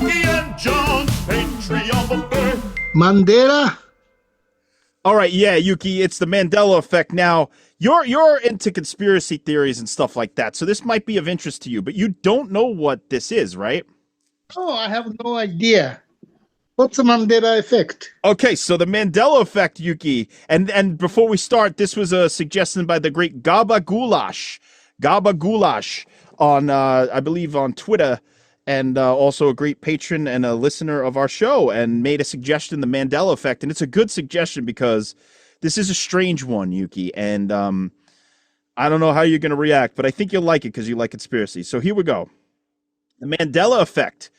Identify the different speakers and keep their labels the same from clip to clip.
Speaker 1: Yuki and John's Patreon buffet.
Speaker 2: Mandela?
Speaker 3: All right, yeah, Yuki, it's the Mandela effect. Now, you're into conspiracy theories and stuff like that, so this might be of interest to you, but you don't know what this is, right?
Speaker 2: Oh, I have no idea. What's the Mandela effect?
Speaker 3: Okay, so the Mandela effect, Yuki, and before we start, this was a suggestion by the great Gaba Gulash on, I believe, on Twitter, and also a great patron and a listener of our show, and made a suggestion, the Mandela effect, and it's a good suggestion because this is a strange one, Yuki, and I don't know how you're going to react, but I think you'll like it because you like conspiracy. So here we go. The Mandela effect.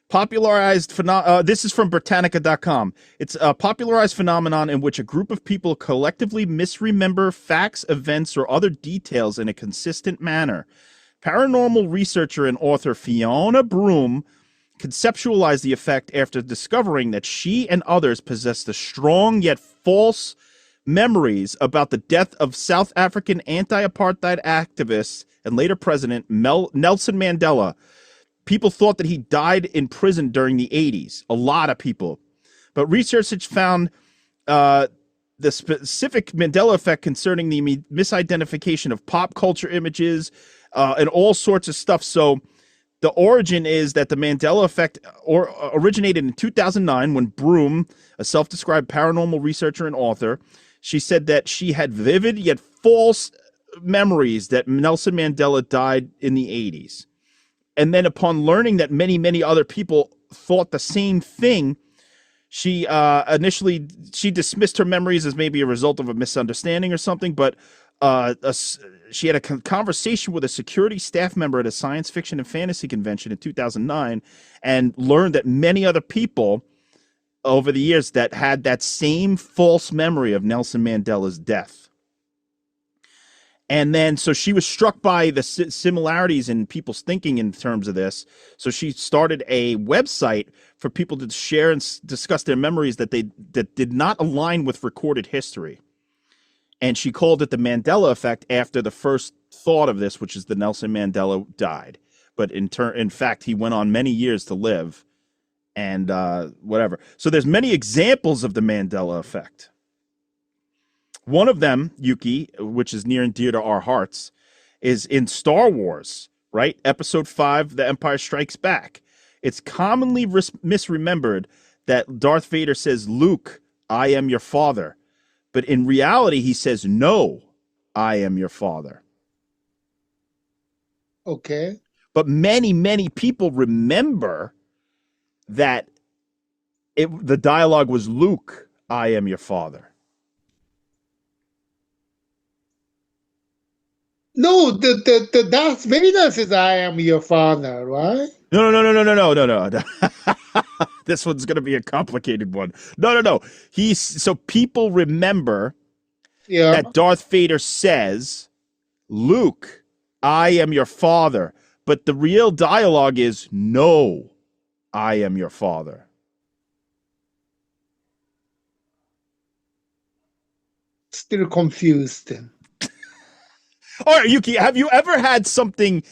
Speaker 3: Popularized this is from Britannica.com. It's a popularized phenomenon in which a group of people collectively misremember facts, events, or other details in a consistent manner. Paranormal researcher and author Fiona Broom conceptualized the effect after discovering that she and others possessed the strong yet false memories about the death of South African anti-apartheid activist and later president Nelson Mandela. People thought that he died in prison during the 80s. A lot of people. But research has found the specific Mandela effect concerning the misidentification of pop culture images and all sorts of stuff. So the origin is that the Mandela effect originated in 2009 when Broom, a self-described paranormal researcher and author, she said that she had vivid yet false memories that Nelson Mandela died in the 80s. And then upon learning that many, many other people thought the same thing, she initially dismissed her memories as maybe a result of a misunderstanding or something. But she had a conversation with a security staff member at a science fiction and fantasy convention in 2009 and learned that many other people over the years that had that same false memory of Nelson Mandela's death. And then, so she was struck by the similarities in people's thinking in terms of this. So she started a website for people to share and discuss their memories that did not align with recorded history. And she called it the Mandela effect after the first thought of this, which is that Nelson Mandela died. But in fact, he went on many years to live and whatever. So there's many examples of the Mandela effect. One of them, Yuki, which is near and dear to our hearts, is in Star Wars, right? Episode 5, The Empire Strikes Back. It's commonly misremembered that Darth Vader says, "Luke, I am your father." But in reality, he says, "No, I am your father."
Speaker 2: Okay.
Speaker 3: But many, many people remember that the dialogue was, "Luke, I am your father."
Speaker 2: No, the Darth Vader says, "I am your father," right?
Speaker 3: No. This one's going to be a complicated one. No. So people remember that Darth Vader says, "Luke, I am your father." But the real dialogue is, "No, I am your father."
Speaker 2: Still confused then.
Speaker 3: All right, Yuki, have you ever had something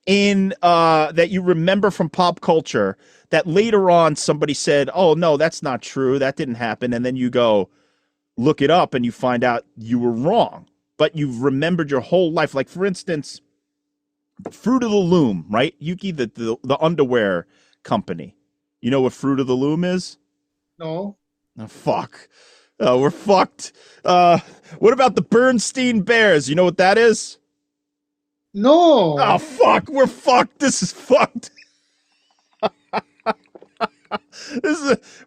Speaker 3: in that you remember from pop culture that later on somebody said, "Oh, no, that's not true. That didn't happen." And then you go look it up and you find out you were wrong, but you've remembered your whole life. Like, for instance, Fruit of the Loom, right? Yuki, the underwear company. You know what Fruit of the Loom is?
Speaker 2: No.
Speaker 3: Oh, fuck. We're fucked. What about the Bernstein Bears? You know what that is?
Speaker 2: No.
Speaker 3: Oh, fuck. We're fucked. This is fucked.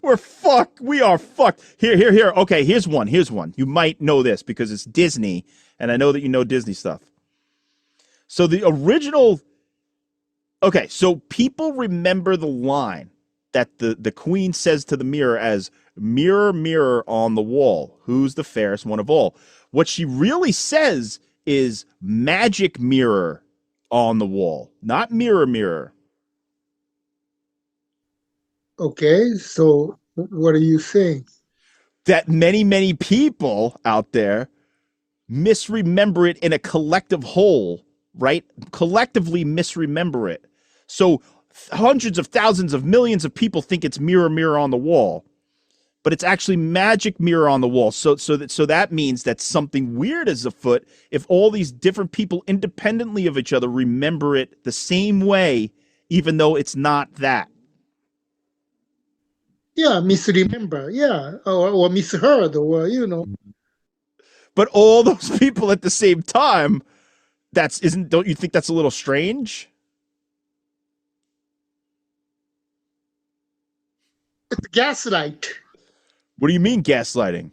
Speaker 3: We're fucked. We are fucked. Here. Okay, here's one. You might know this because it's Disney, and I know that you know Disney stuff. So the original... Okay, so people remember the line that the queen says to the mirror as, "Mirror, mirror on the wall, who's the fairest one of all?" What she really says is "magic mirror on the wall," not "mirror, mirror."
Speaker 2: Okay, so what are you saying?
Speaker 3: That many, many people out there misremember it in a collective whole, right? Collectively misremember it. So hundreds of thousands of millions of people think it's mirror, mirror on the wall, but it's actually magic mirror on the wall. So that means that something weird is afoot if all these different people independently of each other remember it the same way, even though it's not that.
Speaker 2: Yeah, misremember. Yeah, or misheard, or
Speaker 3: But all those people at the same time, don't you think that's a little strange?
Speaker 2: It's gaslight.
Speaker 3: What do you mean gaslighting?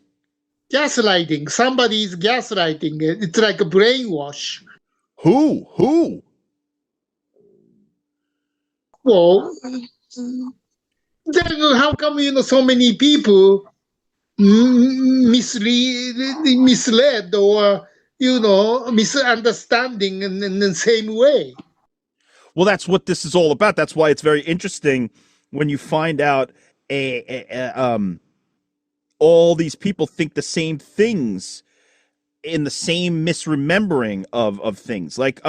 Speaker 2: Gaslighting. Somebody's gaslighting. It's like a brainwash.
Speaker 3: Who?
Speaker 2: Well, then how come so many people misled or misunderstanding in the same way?
Speaker 3: Well, that's what this is all about. That's why it's very interesting when you find out all these people think the same things in the same misremembering of things. Like,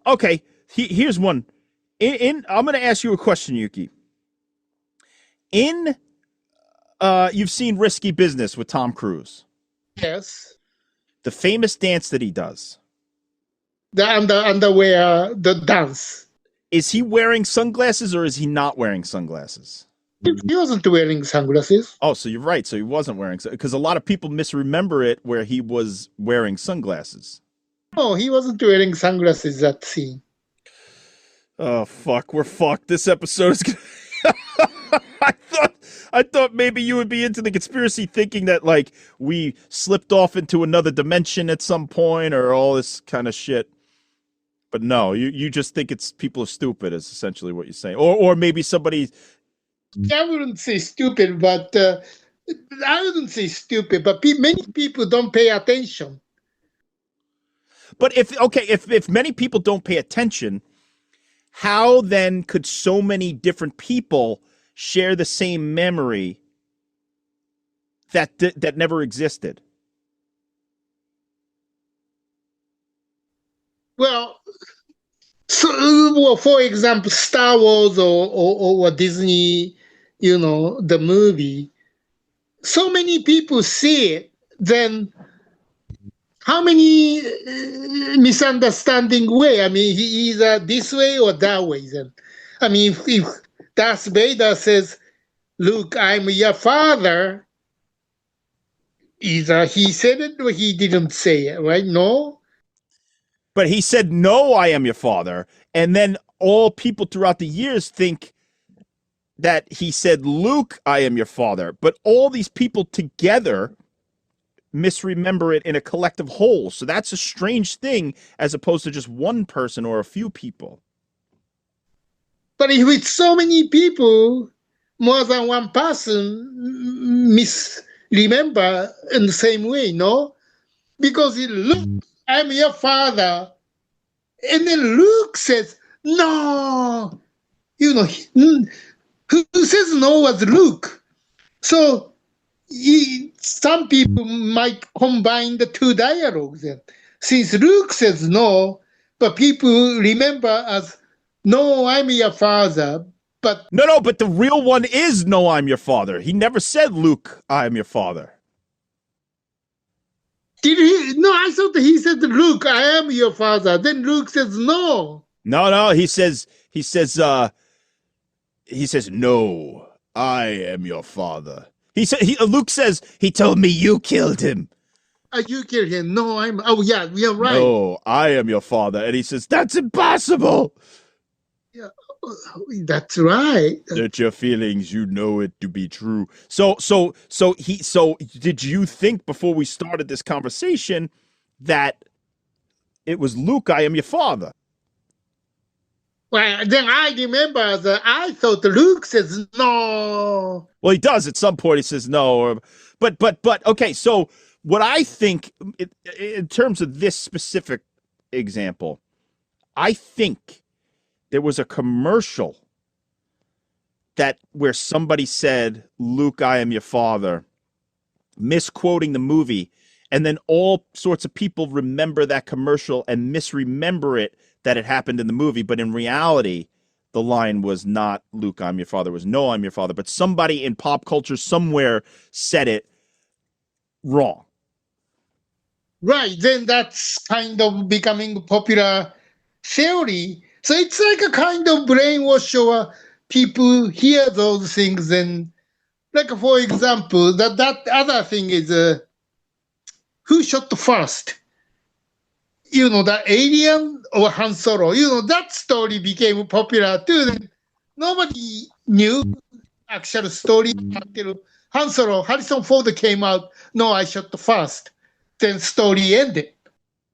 Speaker 3: okay, here's one. I'm going to ask you a question, Yuki. You've seen Risky Business with Tom Cruise.
Speaker 2: Yes.
Speaker 3: The famous dance that he does.
Speaker 2: The underwear, the dance.
Speaker 3: Is he wearing sunglasses or is he not wearing sunglasses?
Speaker 2: He wasn't wearing sunglasses.
Speaker 3: Oh, so you're right. So he wasn't wearing, because a lot of people misremember it where he was wearing sunglasses.
Speaker 2: No, he wasn't wearing sunglasses that scene.
Speaker 3: Oh, fuck. We're fucked. This episode is gonna... I thought maybe you would be into the conspiracy, thinking that, like, we slipped off into another dimension at some point or all this kind of shit. But no, you just think it's people are stupid is essentially what you're saying. Or maybe somebody...
Speaker 2: I wouldn't say stupid, but many people don't pay attention.
Speaker 3: But if many people don't pay attention, how then could so many different people share the same memory that never existed?
Speaker 2: Well, for example, Star Wars or Disney, the movie, so many people see it, then how many misunderstanding way? I mean, he either this way or that way. Then, I mean, if Darth Vader says, "Luke, I'm your father," either he said it or he didn't say it, right? No?
Speaker 3: But he said, "No, I am your father." And then all people throughout the years think that he said, "Luke, I am your father." But all these people together misremember it in a collective whole. So that's a strange thing as opposed to just one person or a few people.
Speaker 2: But if it's so many people, more than one person misremember in the same way, no? Because Luke, I'm your father. And then Luke says, no. Who says no was Luke. So some people might combine the two dialogues. Then. Since Luke says no, but people remember as, no, I'm your father. But
Speaker 3: No, but the real one is, "No, I'm your father." He never said, "Luke, I am your father."
Speaker 2: did he? No, I thought he said, Luke, I am your father. Then Luke says no.
Speaker 3: No, he says, "No, I am your father." Luke says, "He told me you killed him."
Speaker 2: You killed him. No, oh yeah, you're right.
Speaker 3: "No, I am your father." And he says, "That's impossible."
Speaker 2: Yeah, that's right.
Speaker 3: That your feelings, you know it to be true. So did you think before we started this conversation that it was, "Luke, I am your father"?
Speaker 2: Well, then I remember that I thought Luke says no.
Speaker 3: Well, he does at some point. He says no, but okay. So what I think in terms of this specific example, I think there was a commercial where somebody said, "Luke, I am your father," misquoting the movie, and then all sorts of people remember that commercial and misremember it that it happened in the movie, but in reality, the line was not Luke, I'm your father, it was no, I'm your father. But somebody in pop culture somewhere said it wrong.
Speaker 2: Right, then that's kind of becoming popular theory. So it's like a kind of brainwash, or people hear those things, and like, for example, that other thing is who shot first? The alien or Han Solo? That story became popular too. Then nobody knew actual story until Han Solo, Harrison Ford came out. No, I shot first. Then story ended.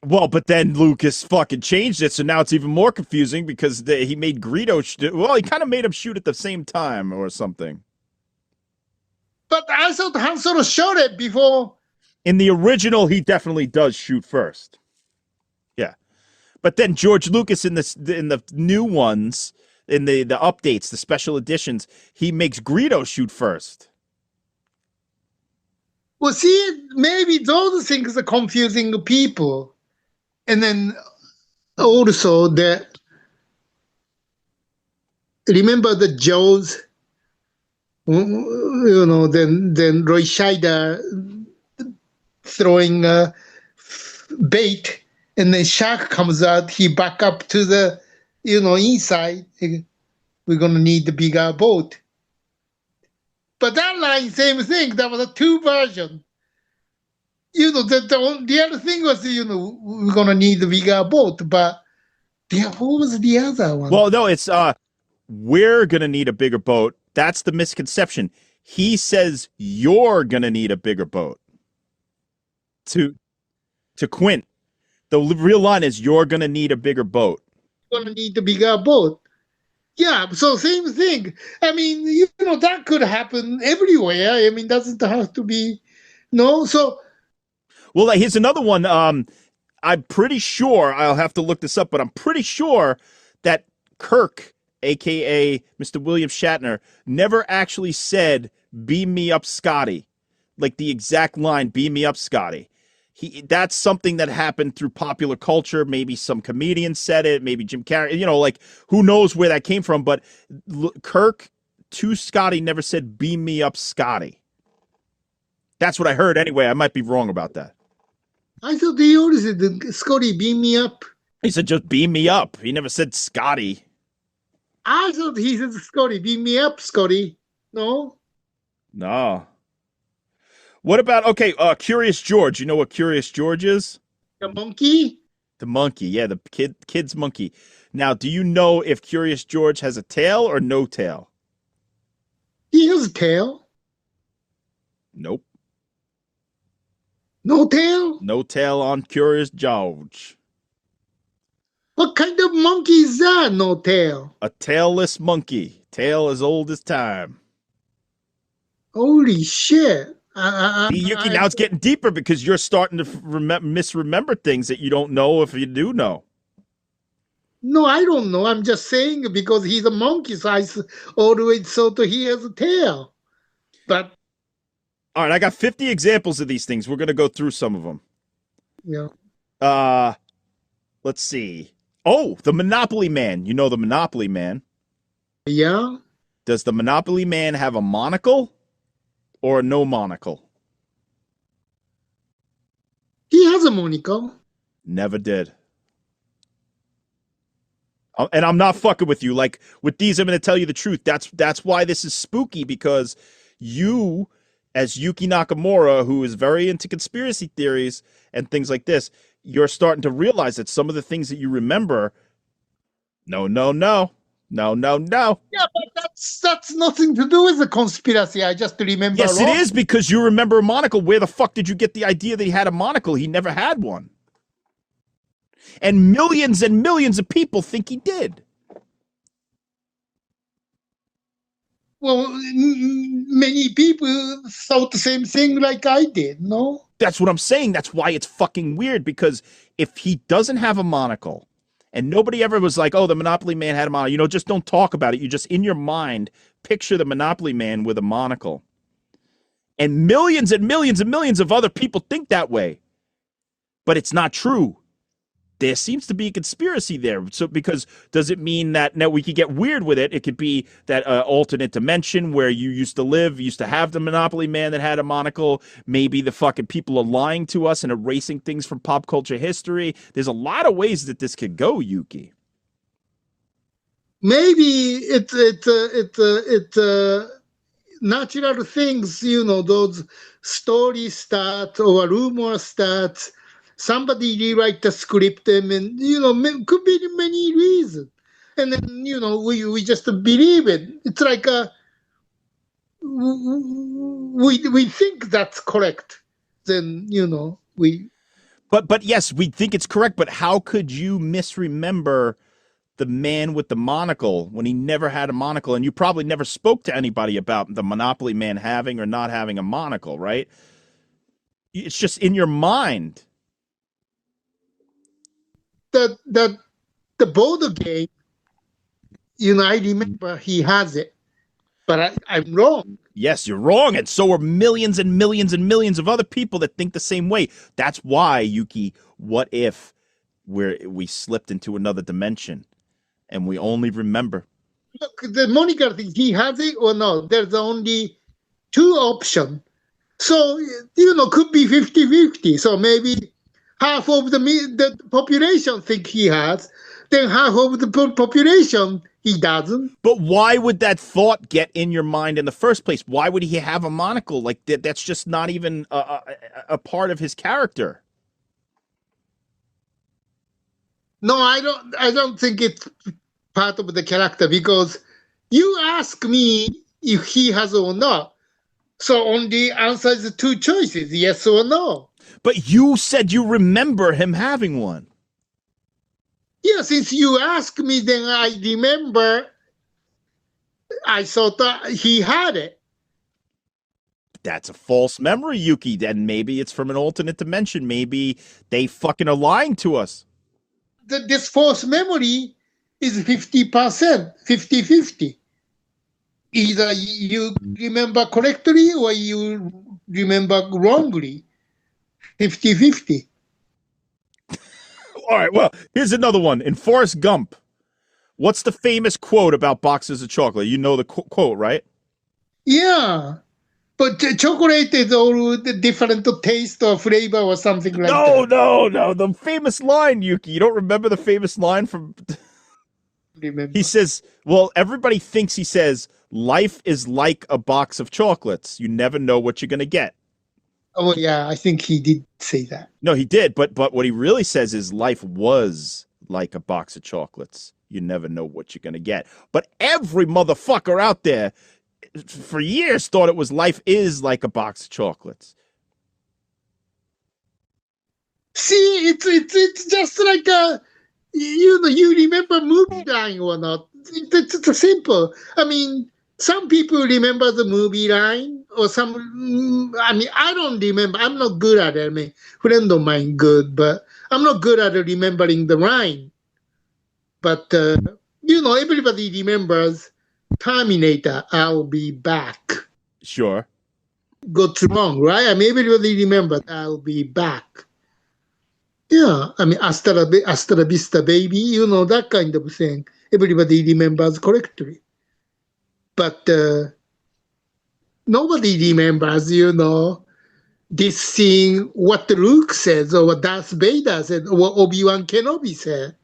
Speaker 3: Well, but then Lucas fucking changed it, so now it's even more confusing because he made Greedo. Well, he kind of made him shoot at the same time or something.
Speaker 2: But I thought Han Solo shot it before.
Speaker 3: In the original, he definitely does shoot first. Yeah, but then George Lucas in the new ones, in the updates, the special editions, he makes Greedo shoot first.
Speaker 2: Well, see, maybe those things are confusing people. And then also remember the Jaws? Then Roy Scheider throwing bait, and then shark comes out, he back up to the, inside. We're going to need the bigger boat. But that line, same thing. That was a two version. The other thing was, we're going to need the bigger boat. But what was the other one?
Speaker 3: Well, no, it's we're going to need a bigger boat. That's the misconception. He says you're going to need a bigger boat. To Quint. The real line is you're going to need a bigger boat.
Speaker 2: You're going to need a bigger boat. Yeah, so same thing. I mean, that could happen everywhere. I mean, doesn't have to be, no. So,
Speaker 3: well, here's another one. I'm pretty sure, I'll have to look this up, but I'm pretty sure that Kirk, a.k.a. Mr. William Shatner, never actually said, beam me up, Scotty. Like the exact line, beam me up, Scotty. That's something that happened through popular culture. Maybe some comedian said it. Maybe Jim Carrey. Like, who knows where that came from? But Kirk to Scotty never said, beam me up, Scotty. That's what I heard anyway. I might be wrong about that.
Speaker 2: I thought he always said, Scotty, beam me up.
Speaker 3: He said, just beam me up. He never said Scotty.
Speaker 2: I thought he said, Scotty, beam me up, Scotty. No?
Speaker 3: No. What about, Curious George? You know what Curious George is?
Speaker 2: The monkey?
Speaker 3: The monkey, yeah, the kid's monkey. Now, do you know if Curious George has a tail or no tail?
Speaker 2: He has a tail.
Speaker 3: Nope.
Speaker 2: No tail?
Speaker 3: No tail on Curious George.
Speaker 2: What kind of monkey is that, no tail?
Speaker 3: A tailless monkey. Tail as old as time.
Speaker 2: Holy shit.
Speaker 3: Yuki, now it's getting deeper because you're starting to misremember things that you don't know if you do know.
Speaker 2: No, I don't know. I'm just saying because he's a monkey, so I always thought he has a tail. But
Speaker 3: all right, I got 50 examples of these things. We're going to go through some of them.
Speaker 2: Yeah.
Speaker 3: Let's see. Oh, the Monopoly Man. You know the Monopoly Man.
Speaker 2: Yeah.
Speaker 3: Does the Monopoly Man have a monocle or no monocle?
Speaker 2: He has a monocle.
Speaker 3: Never did. And I'm not fucking with you. Like, with these, I'm going to tell you the truth. That's why this is spooky, because you, as Yuki Nakamura, who is very into conspiracy theories and things like this, you're starting to realize that some of the things that you remember, no.
Speaker 2: Yeah, but that's nothing to do with the conspiracy. I just remember.
Speaker 3: Yes, it is, because you remember a monocle. Where the fuck did you get the idea that he had a monocle? He never had one. And millions of people think he did.
Speaker 2: Well, many people thought the same thing like I did, no?
Speaker 3: That's what I'm saying. That's why it's fucking weird, because if he doesn't have a monocle, and nobody ever was like, oh, the Monopoly Man had a monocle, just don't talk about it. You just, in your mind, picture the Monopoly Man with a monocle. And millions of other people think that way. But it's not true. there seems to be a conspiracy there. So, because does it mean that now we could get weird with it? It could be that alternate dimension where you used to live, used to have the Monopoly man that had a monocle. Maybe the fucking people are lying to us and erasing things from pop culture history. There's a lot of ways that this could go, Yuki.
Speaker 2: Maybe it's natural things, those stories start or rumors start. Somebody rewrite the script and could be many reasons. And then, we just believe it. It's like we think that's correct. Then, we.
Speaker 3: But yes, we think it's correct. But how could you misremember the man with the monocle when he never had a monocle? And you probably never spoke to anybody about the Monopoly man having or not having a monocle, right? It's just in your mind.
Speaker 2: The board game, I remember he has it, but I'm wrong.
Speaker 3: Yes, you're wrong, and so are millions and millions and millions of other people that think the same way. That's why, Yuki, what if we slipped into another dimension and we only remember?
Speaker 2: Look, the Monica thing, he has it or no? There's only two options. So, could be 50-50. So maybe half of the population think he has, then half of the population he doesn't.
Speaker 3: But why would that thought get in your mind in the first place? Why would he have a monocle? Like that's just not even a part of his character.
Speaker 2: No, I don't think it's part of the character, because you ask me if he has or not. So only answer is two choices, yes or no.
Speaker 3: But you said you remember him having one.
Speaker 2: Yeah, since you asked me, then I remember I thought that he had it.
Speaker 3: That's a false memory, Yuki. Then maybe it's from an alternate dimension. Maybe they fucking are lying to us.
Speaker 2: This false memory is 50%, 50-50. Either you remember correctly or you remember wrongly. 50-50.
Speaker 3: All right, well, here's another one. In Forrest Gump, what's the famous quote about boxes of chocolate? You know the quote, right?
Speaker 2: Yeah. But chocolate is all the different taste or flavor or something like that.
Speaker 3: No. The famous line, Yuki. You don't remember the famous line from...
Speaker 2: Remember.
Speaker 3: He says, well, everybody thinks he says, life is like a box of chocolates. You never know what you're going to get.
Speaker 2: Oh, yeah, I think he did say that.
Speaker 3: No, he did. But what he really says is life was like a box of chocolates. You never know what you're going to get. But every motherfucker out there for years thought it was life is like a box of chocolates.
Speaker 2: See, it's just like you remember movie line or not? It's simple. I mean, some people remember the movie line, or some. I mean, I don't remember. I'm not good at it. I mean, friend of mine good, but I'm not good at remembering the line. But everybody remembers Terminator. I'll be back.
Speaker 3: Sure.
Speaker 2: Got wrong, right? I mean, everybody remembers I'll be back. Yeah, I mean, hasta la vista, baby, that kind of thing. Everybody remembers correctly. But nobody remembers, this scene, what Luke says, or what Darth Vader said, or what Obi-Wan Kenobi said.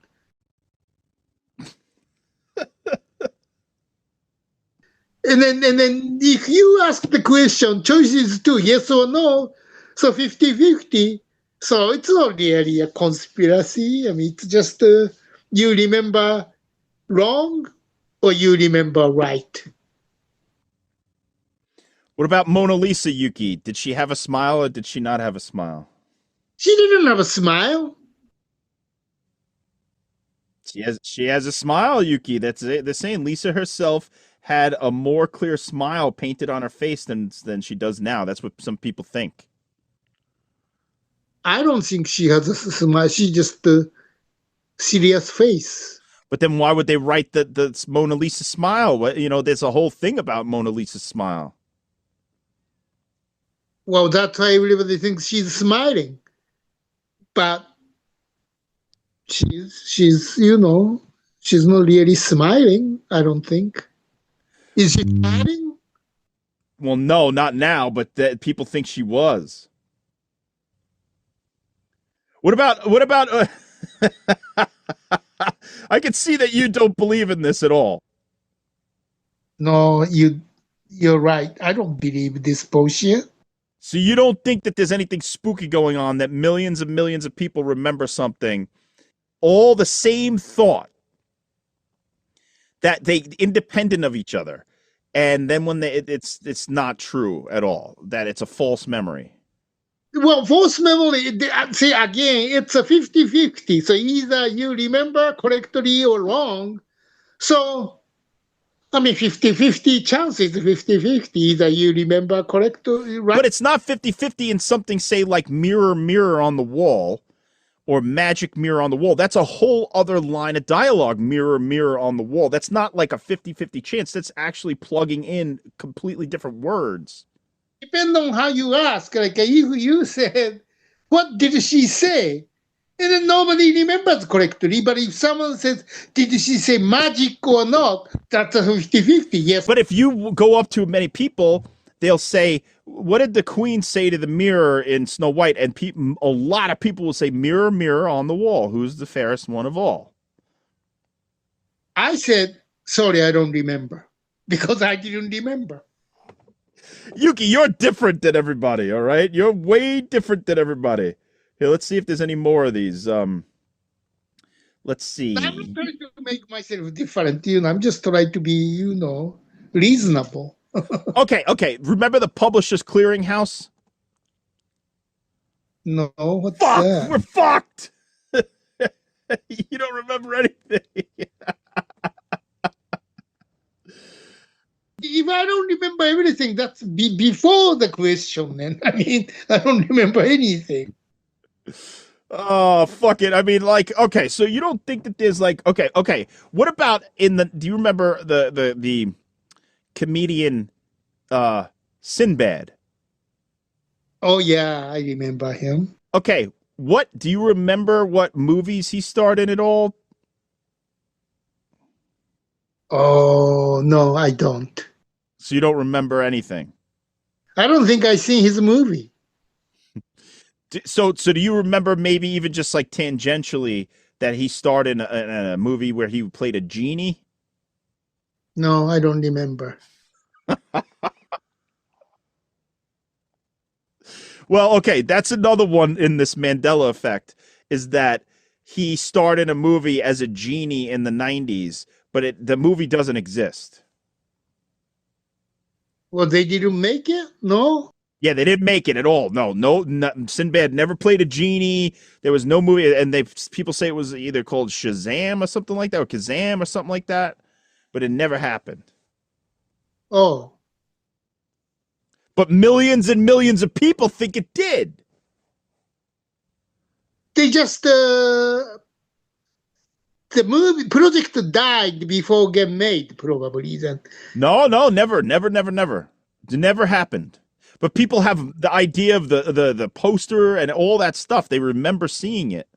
Speaker 2: And then if you ask the question, choices two, yes or no, so 50-50. So it's not really a conspiracy. I mean, it's just you remember wrong or you remember right.
Speaker 3: What about Mona Lisa, Yuki? Did she have a smile or did she not have a smile?
Speaker 2: She didn't have a smile.
Speaker 3: She has a smile, Yuki. That's it. They're saying Lisa herself had a more clear smile painted on her face than she does now. That's what some people think.
Speaker 2: I don't think she has a smile. She just a serious face.
Speaker 3: But then why would they write the Mona Lisa smile? There's a whole thing about Mona Lisa's smile.
Speaker 2: Well, that's why everybody thinks she's smiling. But She's she's not really smiling, I don't think. Is she smiling?
Speaker 3: Well, no, not now, but people think she was. What about I can see that you don't believe in this at all.
Speaker 2: No, you're right. I don't believe this bullshit.
Speaker 3: So you don't think that there's anything spooky going on, that millions and millions of people remember something, all the same thought, that they independent of each other, and then when it's not true at all, that it's a false memory.
Speaker 2: Well, false memory, see, again, it's a 50-50. So either you remember correctly or wrong. So, I mean, 50-50 chances, 50-50. Either you remember correctly, right?
Speaker 3: But it's not 50-50 in something, say, like mirror, mirror on the wall, or magic mirror on the wall. That's a whole other line of dialogue, mirror, mirror on the wall. That's not like a 50-50 chance. That's actually plugging in completely different words.
Speaker 2: Depends on how you ask. Like you said, what did she say? And then nobody remembers correctly. But if someone says, did she say magic or not? That's a 50-50. Yes.
Speaker 3: But if you go up to many people, they'll say, what did the queen say to the mirror in Snow White? And a lot of people will say, mirror, mirror on the wall, who's the fairest one of all?
Speaker 2: I said, sorry, I don't remember. Because I didn't remember.
Speaker 3: Yuki, you're different than everybody, all right? You're way different than everybody. Here, let's see if there's any more of these. Let's see.
Speaker 2: I'm not trying to make myself different, I'm just trying to be, reasonable.
Speaker 3: Okay. Remember the Publishers Clearinghouse?
Speaker 2: No, what's
Speaker 3: Fuck,
Speaker 2: that?
Speaker 3: we're fucked. You don't remember anything.
Speaker 2: If I don't remember everything, that's before the question. And I mean, I don't remember anything.
Speaker 3: Oh, fuck it. I mean, like, okay, so you don't think that there's like, okay. What about do you remember the comedian Sinbad?
Speaker 2: Oh, yeah, I remember him.
Speaker 3: Okay, do you remember what movies he starred in at all?
Speaker 2: Oh, no, I don't.
Speaker 3: So you don't remember anything?
Speaker 2: I don't think I seen his movie.
Speaker 3: So do you remember maybe even just like tangentially that he starred in a movie where he played a genie?
Speaker 2: No, I don't remember.
Speaker 3: Well, okay, that's another one in this Mandela effect, is that he starred in a movie as a genie in the 90s, but the movie doesn't exist.
Speaker 2: Well, they didn't make it? No?
Speaker 3: Yeah, they didn't make it at all. No, Sinbad never played a genie. There was no movie, and people say it was either called Shazam or something like that, or Kazam or something like that, but it never happened.
Speaker 2: Oh.
Speaker 3: But millions and millions of people think it did.
Speaker 2: They just, the movie project died before it get made, probably then.
Speaker 3: No, never. It never happened. But people have the idea of the poster and all that stuff. They remember seeing it.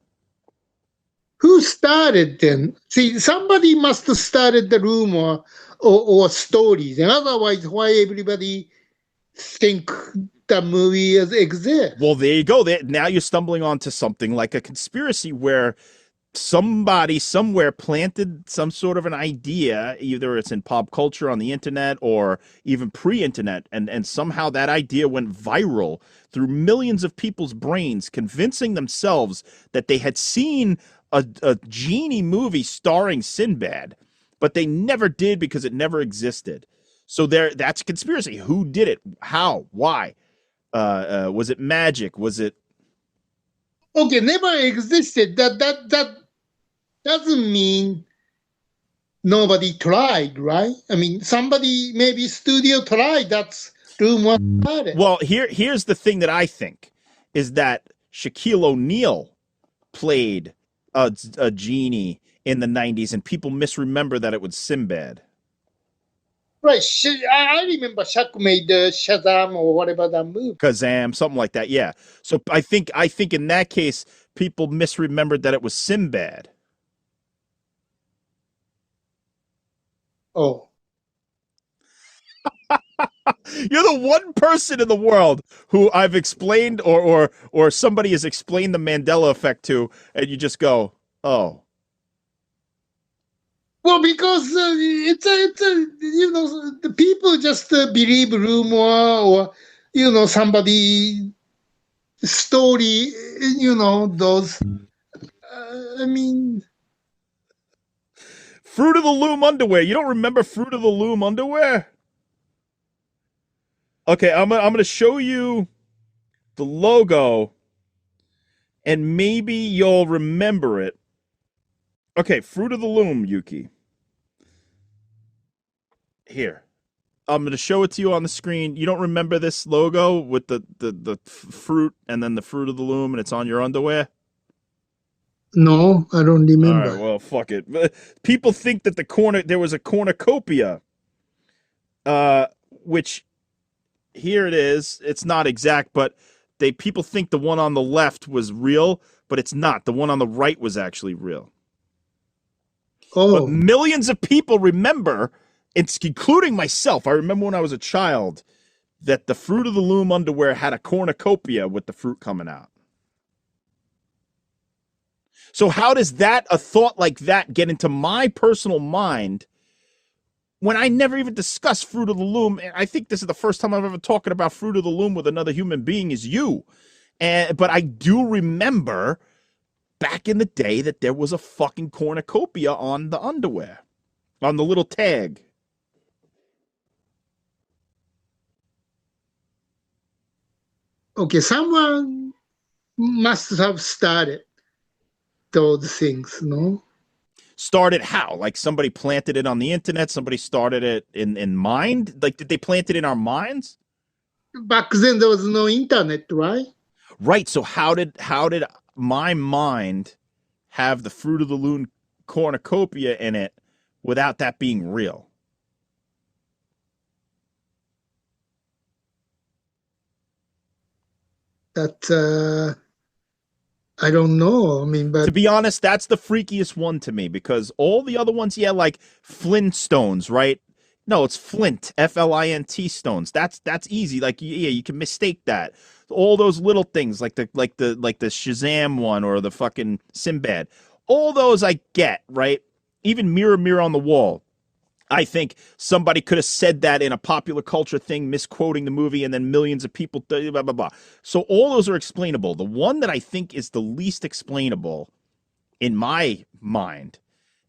Speaker 2: Who started then? See, somebody must have started the rumor or stories, and otherwise, why everybody think the movie exists?
Speaker 3: Well, there you go. Now you're stumbling onto something like a conspiracy where somebody somewhere planted some sort of an idea, either it's in pop culture on the internet or even pre-internet, and somehow that idea went viral through millions of people's brains, convincing themselves that they had seen a genie movie starring Sinbad, but they never did because it never existed. So that's a conspiracy. Who did it? How? Why? Was it magic? Was it?
Speaker 2: Okay, never existed. That doesn't mean nobody tried, right? I mean, somebody, maybe studio tried. That's rumor about it.
Speaker 3: Well, here's the thing that I think is that Shaquille O'Neal played a genie in the 90s, and people misremember that it was Sinbad.
Speaker 2: Right. I remember Shaq made Shazam or whatever that movie.
Speaker 3: Kazam, something like that. Yeah. So I think in that case, people misremembered that it was Sinbad.
Speaker 2: Oh.
Speaker 3: You're the one person in the world who I've explained or somebody has explained the Mandela effect to, and you just go, oh.
Speaker 2: Well, because it's a the people just believe rumor or somebody story, those. I mean,
Speaker 3: Fruit of the Loom underwear. You don't remember Fruit of the Loom underwear? Okay, I'm gonna show you the logo, and maybe you'll remember it. Okay, Fruit of the Loom, Yuki. Here. I'm going to show it to you on the screen. You don't remember this logo with the fruit and then the Fruit of the Loom and it's on your underwear?
Speaker 2: no, I don't
Speaker 3: All
Speaker 2: remember.
Speaker 3: right, well, fuck it. People think that there was a cornucopia, which here it is. It's not exact, but people think the one on the left was real, but it's not. The one on the right was actually real. But
Speaker 2: Oh,
Speaker 3: millions of people remember, it's including myself. I remember when I was a child that the Fruit of the Loom underwear had a cornucopia with the fruit coming out. So how does a thought like that get into my personal mind when I never even discussed Fruit of the Loom? I think this is the first time I'm ever talking about Fruit of the Loom with another human being is you. But I do remember back in the day that there was a fucking cornucopia on the underwear, on the little tag.
Speaker 2: okay. Someone must have started those things, no?
Speaker 3: Started how? Like somebody planted it on the internet? Somebody started it in mind? Like, did they plant it in our minds?
Speaker 2: Back then, there was no internet, right?
Speaker 3: Right. So how did my mind have the Fruit of the Loom cornucopia in it without that being real?
Speaker 2: That I don't know. I mean,
Speaker 3: To
Speaker 2: but
Speaker 3: be honest, that's the freakiest one to me because all the other ones, yeah, like Flintstones, right? No, it's Flint, Flint stones. That's easy. Like, yeah, you can mistake that. All those little things, like the Shazam one or the fucking Sinbad. All those I get, right? Even Mirror Mirror on the Wall. I think somebody could have said that in a popular culture thing, misquoting the movie, and then millions of people, blah, blah, blah. So all those are explainable. The one that I think is the least explainable in my mind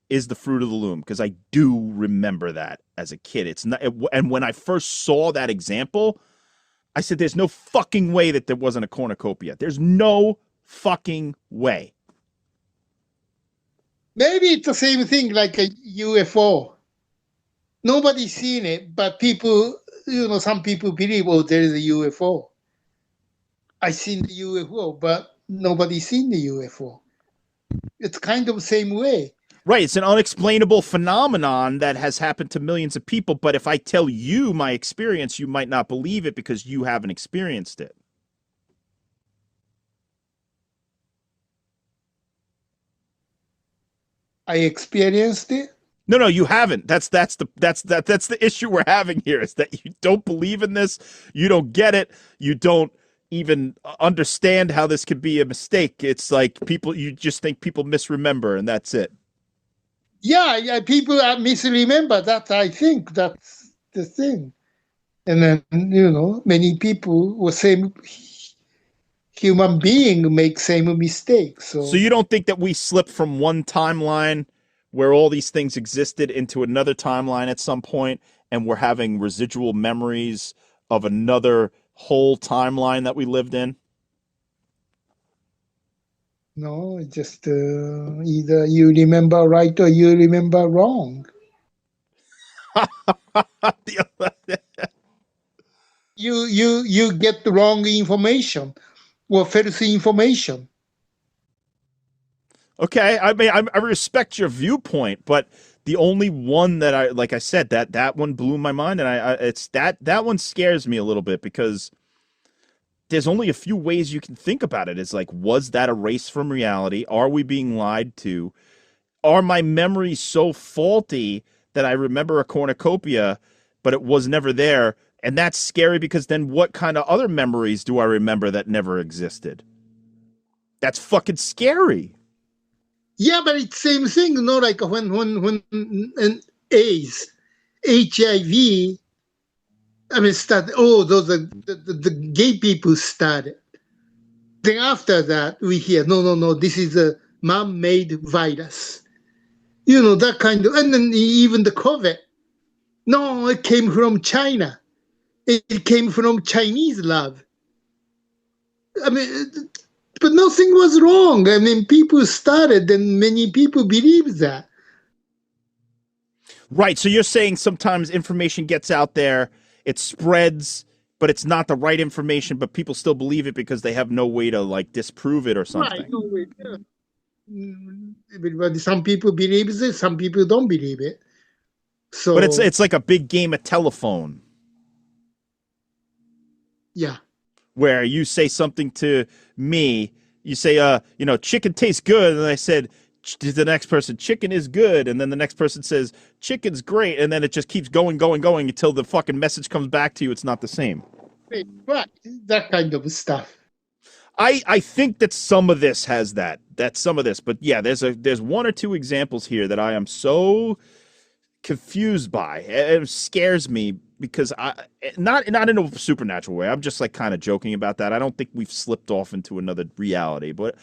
Speaker 3: is the Fruit of the Loom, because I do remember that as a kid. It's not, and when I first saw that example, I said, there's no fucking way that there wasn't a cornucopia. There's no fucking way.
Speaker 2: maybe it's the same thing like a UFO. Nobody's seen it, but people, some people believe, oh, there is a UFO. I seen the UFO, but nobody's seen the UFO. It's kind of the same way.
Speaker 3: Right. It's an unexplainable phenomenon that has happened to millions of people. But if I tell you my experience, you might not believe it because you haven't experienced it.
Speaker 2: I experienced it.
Speaker 3: No, you haven't. That's the issue we're having here is that you don't believe in this. You don't get it. You don't even understand how this could be a mistake. It's like you just think people misremember and that's it.
Speaker 2: Yeah, people misremember that. I think that's the thing. And then, many people or same human being make same mistakes.
Speaker 3: So you don't think that we slipped from one timeline where all these things existed into another timeline at some point, and we're having residual memories of another whole timeline that we lived in?
Speaker 2: No, it's just either you remember right or you remember wrong. You get the wrong information or false information.
Speaker 3: Okay, I mean, I respect your viewpoint, but the only one that like I said, that one blew my mind, and it's that one scares me a little bit because there's only a few ways you can think about it. It's like, was that erased from reality? Are we being lied to? Are my memories so faulty that I remember a cornucopia, but it was never there? And that's scary because then what kind of other memories do I remember that never existed? That's fucking scary.
Speaker 2: Yeah, but it's same thing, you know, like when AIDS, HIV, I mean, those are the gay people started. Then after that, we hear, no, this is a man-made virus. You know, that kind of, and then even the COVID. No, it came from China. It came from Chinese lab. I mean, but nothing was wrong. I mean, people started, and many people believe that.
Speaker 3: Right. So you're saying sometimes information gets out there, it spreads, but it's not the right information, but people still believe it because they have no way to like disprove it or something.
Speaker 2: Right. No way. But some people believe it, some people don't believe it. So,
Speaker 3: but it's like a big game of telephone.
Speaker 2: Yeah.
Speaker 3: Where you say something to me, you say, chicken tastes good, and I said to the next person, chicken is good, and then the next person says, chicken's great, and then it just keeps going until the fucking message comes back to you. It's not the same.
Speaker 2: Right. That kind of stuff.
Speaker 3: I think that some of this has that. That's some of this, but yeah, there's one or two examples here that I am so confused by. It scares me because not in a supernatural way. I'm just like kind of joking about that. I don't think we've slipped off into another reality, but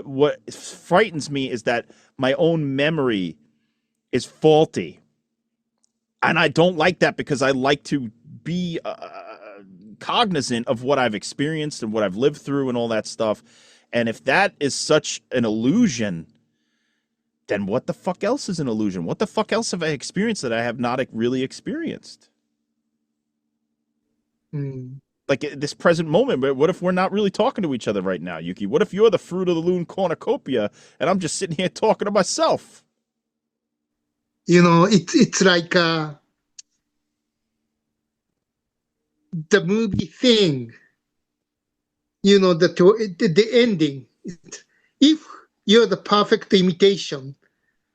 Speaker 3: what frightens me is that my own memory is faulty, and I don't like that because I like to be cognizant of what I've experienced and what I've lived through and all that stuff. And if that is such an illusion, then what the fuck else is an illusion? What the fuck else have I experienced that I have not really experienced? Like this present moment, but what if we're not really talking to each other right now, Yuki? What if you're the fruit of the loom cornucopia and I'm just sitting here talking to myself?
Speaker 2: You know, it's like the movie Thing. You know, the ending. If you're the perfect imitation,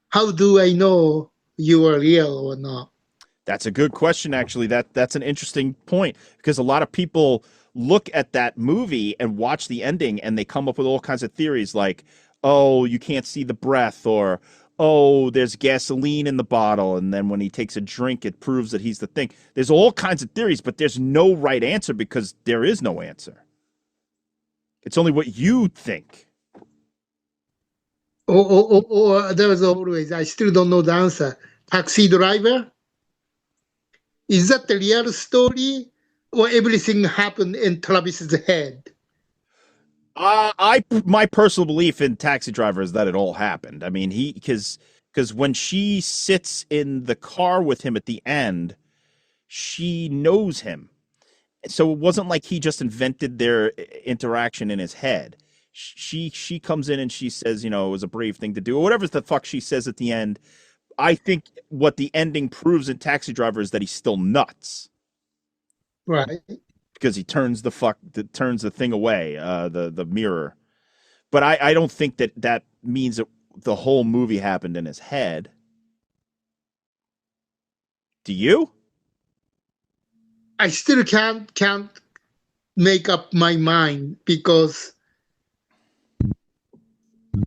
Speaker 2: how do I know you are real or not?
Speaker 3: That's a good question, actually. That's an interesting point because a lot of people look at that movie and watch the ending and they come up with all kinds of theories like, oh, you can't see the breath, or oh, there's gasoline in the bottle, and then when he takes a drink, it proves that he's the thing. There's all kinds of theories, but there's no right answer because there is no answer. It's only what you think.
Speaker 2: Or there was always, I still don't know the answer. Taxi Driver? Is that the real story, or everything happened in Travis's head?
Speaker 3: My personal belief in Taxi Driver is that it all happened. I mean, because when she sits in the car with him at the end, she knows him. So it wasn't like he just invented their interaction in his head. She comes in and she says, it was a brave thing to do, or whatever the fuck she says at the end. I think what the ending proves in Taxi Driver is that he's still nuts.
Speaker 2: Right.
Speaker 3: Because he turns the thing away, the mirror. But I don't think that means that the whole movie happened in his head. Do you?
Speaker 2: I still can't make up my mind because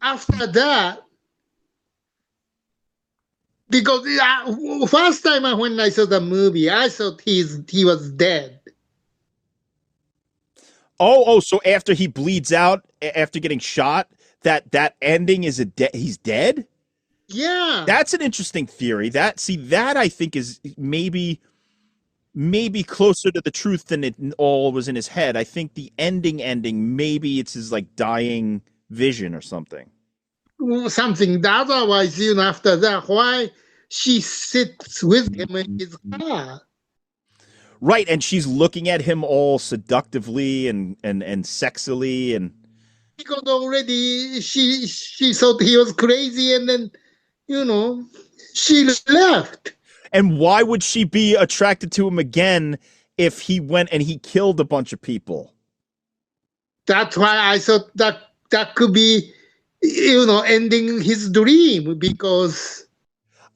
Speaker 2: after that, because first time when I saw the movie, I thought he was dead.
Speaker 3: Oh, so after he bleeds out, after getting shot, that ending is he's dead?
Speaker 2: Yeah.
Speaker 3: That's an interesting theory. That I think is maybe closer to the truth than it all was in his head. I think the ending, maybe it's his like dying vision or something.
Speaker 2: Something. Otherwise, after that, why she sits with him in his car?
Speaker 3: Right, and she's looking at him all seductively and sexily, and
Speaker 2: because already she thought he was crazy, and then she left.
Speaker 3: And why would she be attracted to him again if he went and he killed a bunch of people?
Speaker 2: That's why I thought that could be, ending his dream, because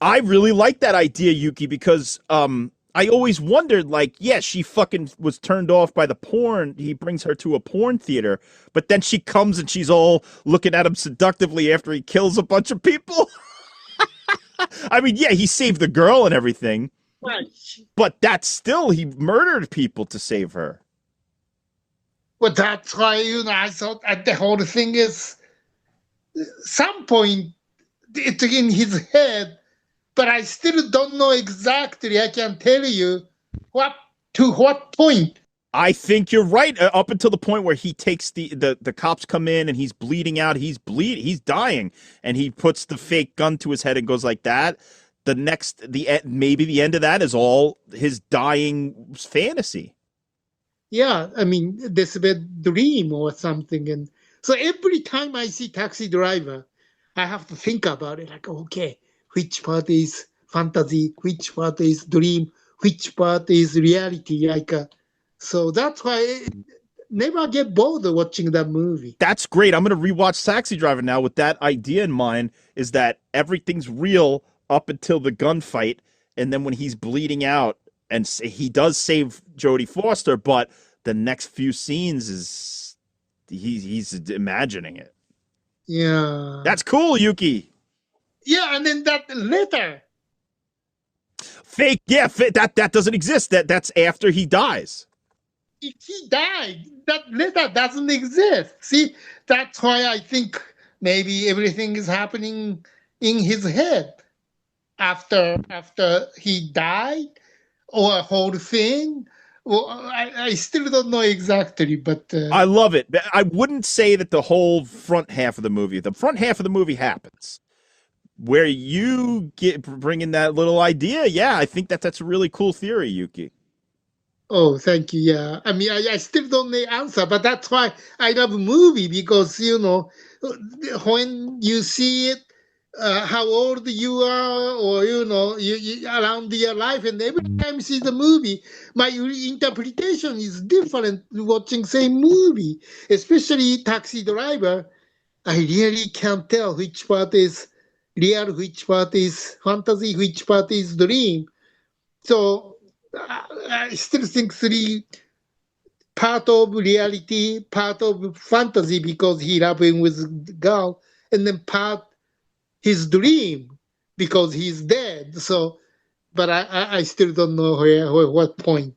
Speaker 3: I really like that idea, Yuki, because I always wondered, like, yeah, she fucking was turned off by the porn. He brings her to a porn theater, but then she comes and she's all looking at him seductively after he kills a bunch of people. I mean, yeah, he saved the girl and everything,
Speaker 2: right.
Speaker 3: but that's still, he murdered people to save her.
Speaker 2: But that's why, I thought that the whole thing is some point it's in his head, but I still don't know exactly. I can tell you to what point.
Speaker 3: I think you're right. Up until the point where he takes the cops come in and he's bleeding out, he's dying, and he puts the fake gun to his head and goes like that. Maybe the end of that is all his dying fantasy.
Speaker 2: Yeah, I mean, this bad dream or something. And so every time I see Taxi Driver, I have to think about it. Like, okay, which part is fantasy, which part is dream, which part is reality. So that's why I never get bored of watching that movie.
Speaker 3: That's great. I'm going to rewatch Taxi Driver now with that idea in mind, is that everything's real up until the gunfight. And then when he's bleeding out, and he does save Jodie Foster, but the next few scenes is he's imagining it.
Speaker 2: Yeah.
Speaker 3: That's cool, Yuki.
Speaker 2: Yeah, and then that letter.
Speaker 3: Fake, yeah, that doesn't exist. That's after he dies.
Speaker 2: If he died, that letter doesn't exist. See, that's why I think maybe everything is happening in his head after he died, or a whole thing. Well, I still don't know exactly, but
Speaker 3: I love it. I wouldn't say that the whole front half of the movie happens. Where you bring in that little idea, yeah, I think that's a really cool theory, Yuki.
Speaker 2: oh, thank you. Yeah, I mean, I still don't know the answer, but that's why I love movie, because when you see it, how old you are, or you around your life, and every time you see the movie, my interpretation is different watching same movie, especially Taxi Driver. I really can't tell which part is real, which part is fantasy, which part is dream. So I still think three part of reality, part of fantasy, because he loving with the girl, and then part his dream because he's dead. So, but I still don't know what point.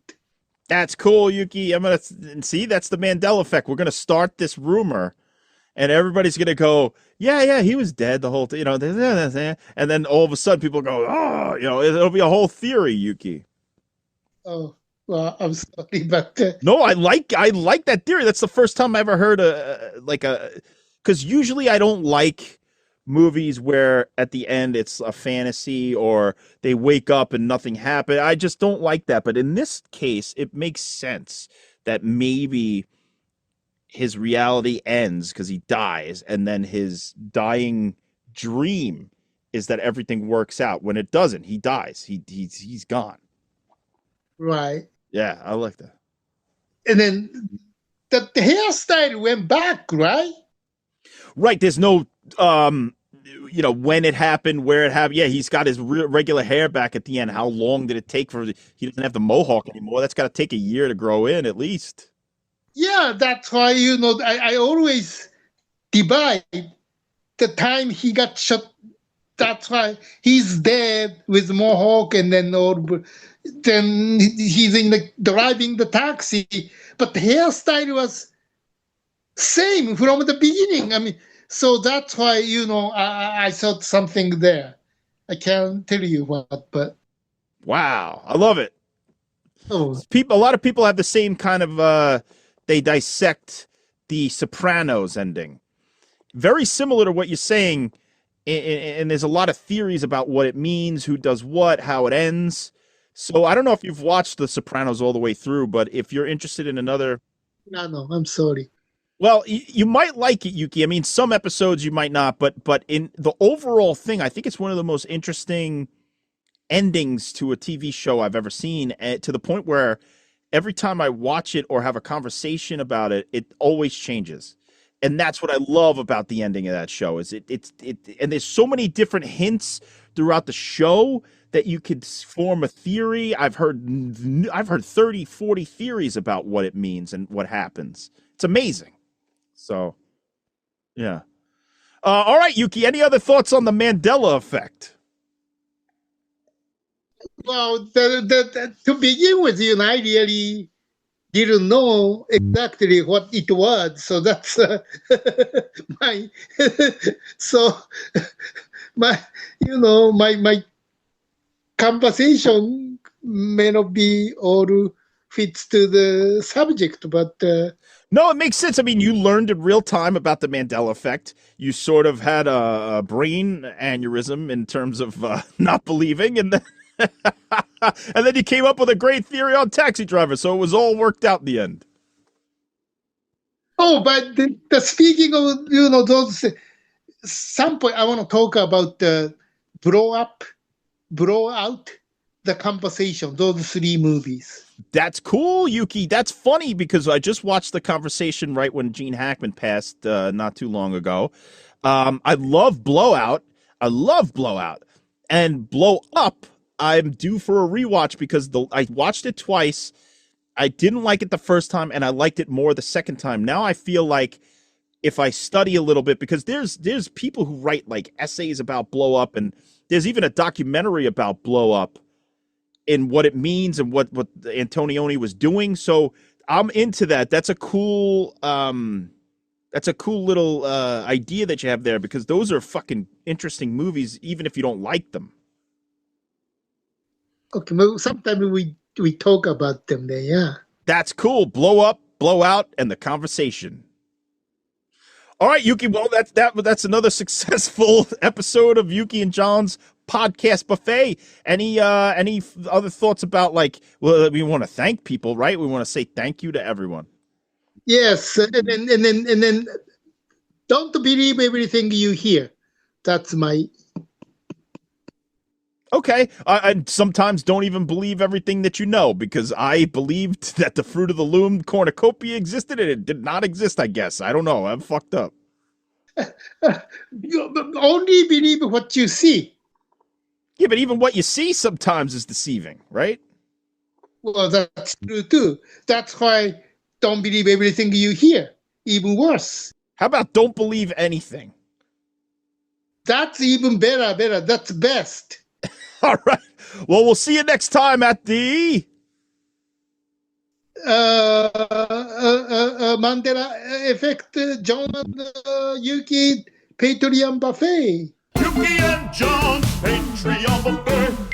Speaker 3: That's cool, Yuki. I'm gonna see. That's the Mandela effect. We're gonna start this rumor, and everybody's gonna go, yeah, he was dead the whole time, and then all of a sudden people go, oh, it'll be a whole theory, Yuki.
Speaker 2: Oh, well, I'm sorry, but
Speaker 3: no, I like that theory. That's the first time I ever heard because usually I don't like movies where at the end it's a fantasy or they wake up and nothing happened. I just don't like that. But in this case, it makes sense that maybe his reality ends because he dies, and then his dying dream is that everything works out. When it doesn't, he dies. He's gone.
Speaker 2: right.
Speaker 3: Yeah, I like that.
Speaker 2: And then the hairstyle went back, right?
Speaker 3: Right. There's no, when it happened, where it happened. Yeah, he's got his regular hair back at the end. How long did it take he doesn't have the mohawk anymore? That's got to take a year to grow in at least.
Speaker 2: Yeah, that's why, I always divide the time he got shot. That's why he's dead with mohawk, and then he's driving the taxi. But the hairstyle was same from the beginning. I mean, so that's why, I thought something there. I can't tell you what, but.
Speaker 3: Wow, I love it.
Speaker 2: Oh.
Speaker 3: A lot of people have the same kind of, they dissect the Sopranos ending. Very similar to what you're saying, and there's a lot of theories about what it means, who does what, how it ends. So I don't know if you've watched The Sopranos all the way through, but if you're interested in another...
Speaker 2: No, I'm sorry.
Speaker 3: Well, you might like it, Yuki. I mean, some episodes you might not, but in the overall thing, I think it's one of the most interesting endings to a TV show I've ever seen, to the point where every time I watch it or have a conversation about it, it always changes. And that's what I love about the ending of that show is it and there's so many different hints throughout the show that you could form a theory. I've heard 30, 40 theories about what it means and what happens. It's amazing. So, yeah. All right, Yuki, any other thoughts on the Mandela effect?
Speaker 2: Well, to begin with, I really didn't know exactly what it was. So that's my so my my conversation may not be all fits to the subject, but
Speaker 3: no, it makes sense. I mean, you learned in real time about the Mandela effect. You sort of had a brain aneurysm in terms of not believing, and then and then you came up with a great theory on Taxi Driver, so it was all worked out in the end.
Speaker 2: oh, but the speaking of those, some point I want to talk about the blow out, the conversation. Those three movies.
Speaker 3: That's cool, Yuki. That's funny because I just watched the conversation right when Gene Hackman passed not too long ago. I love Blowout. And Blow Up. I'm due for a rewatch because I watched it twice. I didn't like it the first time, and I liked it more the second time. Now I feel like if I study a little bit, because there's people who write like essays about Blow Up, and there's even a documentary about Blow Up and what it means and what Antonioni was doing. So I'm into that. That's a cool little idea that you have there, because those are fucking interesting movies, even if you don't like them.
Speaker 2: Okay, well, sometimes we talk about them there, yeah.
Speaker 3: That's cool. Blow Up, Blow Out, and the conversation. All right, Yuki. Well, that's another successful episode of Yuki and John's podcast buffet. Any other thoughts about, like, well, we want to thank people, right? We want to say thank you to everyone.
Speaker 2: Yes, and then don't believe everything you hear. That's my.
Speaker 3: Okay, and sometimes don't even believe everything that you know, because I believed that the Fruit of the Loom cornucopia existed, and it did not exist, I guess. I don't know. I'm fucked up.
Speaker 2: You only believe what you see.
Speaker 3: Yeah, but even what you see sometimes is deceiving, right?
Speaker 2: Well, that's true too. That's why don't believe everything you hear. Even worse.
Speaker 3: How about don't believe anything?
Speaker 2: That's even better. That's best.
Speaker 3: All right. Well, we'll see you next time at the
Speaker 2: Mandela Effect, John Yuki Patreon Buffet.
Speaker 1: Yuki and John's Patreon buffet.